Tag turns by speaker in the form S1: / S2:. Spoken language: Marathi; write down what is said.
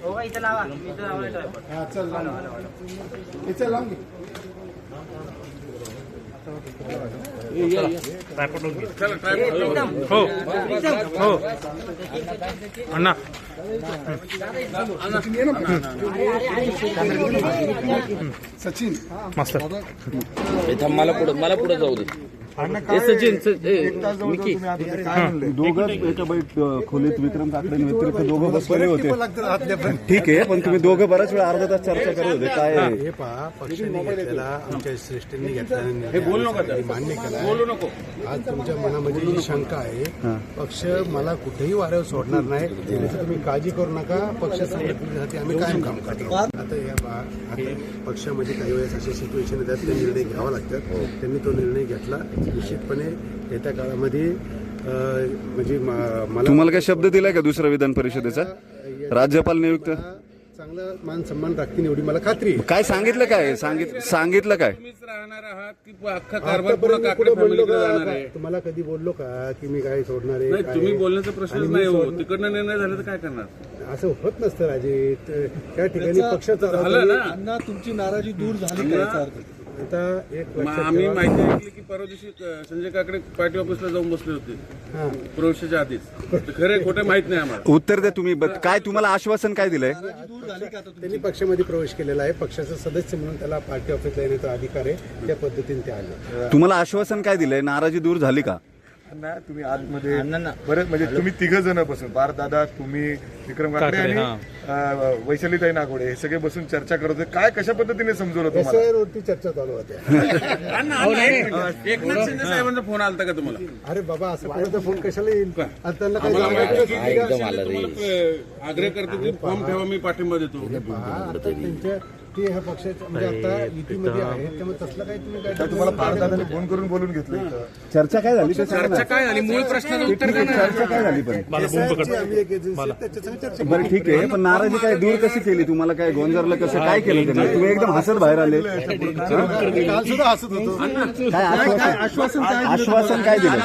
S1: इथं लावा इथं लावा
S2: हा चल इथे लावून घे.
S3: हो हो अण्णा
S2: सचिन
S3: मास्तर
S4: मला पुढे जाऊ दे. सचिन
S5: दोघं एका खोलीत विक्रम काकडे व्यतिरिक्त दोघं बसलेले होते. ठीक आहे, पण तुम्ही दोघं बऱ्याच वेळा अर्धा तास चर्चा करत होते. काय
S2: हे पहा, पक्षाने घेतलेला आमच्या श्रेष्ठींनी घेतलेला मान्य केला. आज तुमच्या मनामध्ये जी शंका आहे, पक्ष मला कुठेही वाऱ्यावर सोडणार नाही, त्याची तुम्ही काळजी करू नका. पक्ष संघटनेसाठी आम्ही कायम काम करतो. आता या पक्षामध्ये काही वेळेस असे सिच्युएशन येतात, ते निर्णय घ्यावा लागतात. त्यांनी तो निर्णय घेतला. निश्चितपणे येत्या काळामध्ये म्हणजे मला
S5: तुम्हाला काय शब्द दिलाय का दुसऱ्या विधान परिषदेचा? राज्यपाल नियुक्त
S2: चांगलं मान सन्मान राखतील एवढी मला खात्री आहे.
S5: काय सांगितलं? काय सांगितलं काय?
S4: राहणार आहात की अख्खा कारभार पुढे काकडे
S2: बोललो
S4: फॅमिलीकडे जाणार आहे?
S2: का? तुम्हाला कधी बोललो का की मी काय सोडणार आहे?
S4: नाही,
S2: काय?
S4: तुम्ही बोलण्याचा प्रश्नच
S2: आणि मी
S4: नाही हो.
S2: सोडणार-
S4: तिकडनं निर्णय झाला तर काय करणार?
S2: असं होत नसतं राजे. त्या ठिकाणी पक्षाचा
S4: झालं ना.
S6: अण्णा तुमची नाराजी दूर झाली का याचा अर्थ?
S2: आता एक
S4: मग
S2: लक्षात
S4: आम्ही
S2: ठेवा.
S4: माहिती ऐकली की परवा दिवशी संजय काकडे पार्टी ऑफिसला जाऊन बसले होते
S2: हां.
S4: प्रवेशाच्या आधीच. तर खरे खोटे माहित नाही आम्हाला.
S5: उत्तर द्या तुम्ही. काय तुम्हाला आश्वासन काय दिलंय?
S6: दूर झाली का आता तुमची?
S2: त्यांनी पक्षामध्ये प्रवेश केलेला आहे. पक्षाचा सदस्य म्हणून त्याला पार्टी ऑफिसला येण्याचा अधिकार आहे. त्या पद्धतीने ते आले.
S5: तुम्हाला आश्वासन काय दिलंय? नाराजी दूर झाली का?
S7: ना तुम्ही आतमध्ये बरं म्हणजे तुम्ही तिघ जण बसून भारत दादा, तुम्ही विक्रम काकडे आणि वैशालीताई नागोडे हे सगळे बसून चर्चा करत होते. काय कशा पद्धतीने समजवलं तुम्हाला?
S2: SIR वरती चर्चा चालू होत्या.
S4: एकनाथ शिंदे साहेबांचा फोन आलता का तुम्हाला?
S2: अरे बाबा, असं कोणाचा फोन कशाला येईल? आता त्यांना काय
S4: आम्हाला
S2: सांगायचं?
S4: माहिती आहे की एकनाथ शिंदे तुम्हाला आग्रह करते की फॉर्म ठेवा, मी पाठिंबा देतो.
S2: पहा, आता त्यांच्या ते ह्या पक्षाच्या म्हणजे आता युतीमध्ये आहे, त्यामुळे तसलं काही तुम्ही काय
S7: तुम्हाला भारत दादाने फोन करून बोलून घेतलं इथं.
S5: चर्चा काय झाली ते सांगा ना.
S4: चर्चा काय झाली? मूळ प्रश्नाचं उत्तर द्या ना.
S5: चर्चा काय झाली पण?
S2: SIR ची आम्ही एक एजन्सी आहे, त्याच्यासंग चर्चा
S5: बरं ठीक आहे, पण नाराजी काय दूर कशी केली? तुम्हाला काय गोंजारलं कसं? काय केलं त्यांनी? तुम्ही एकदम हसत बाहेर आले.
S2: काल सुद्धा हसत होतो.
S5: काय आश्वासन काय दिलं?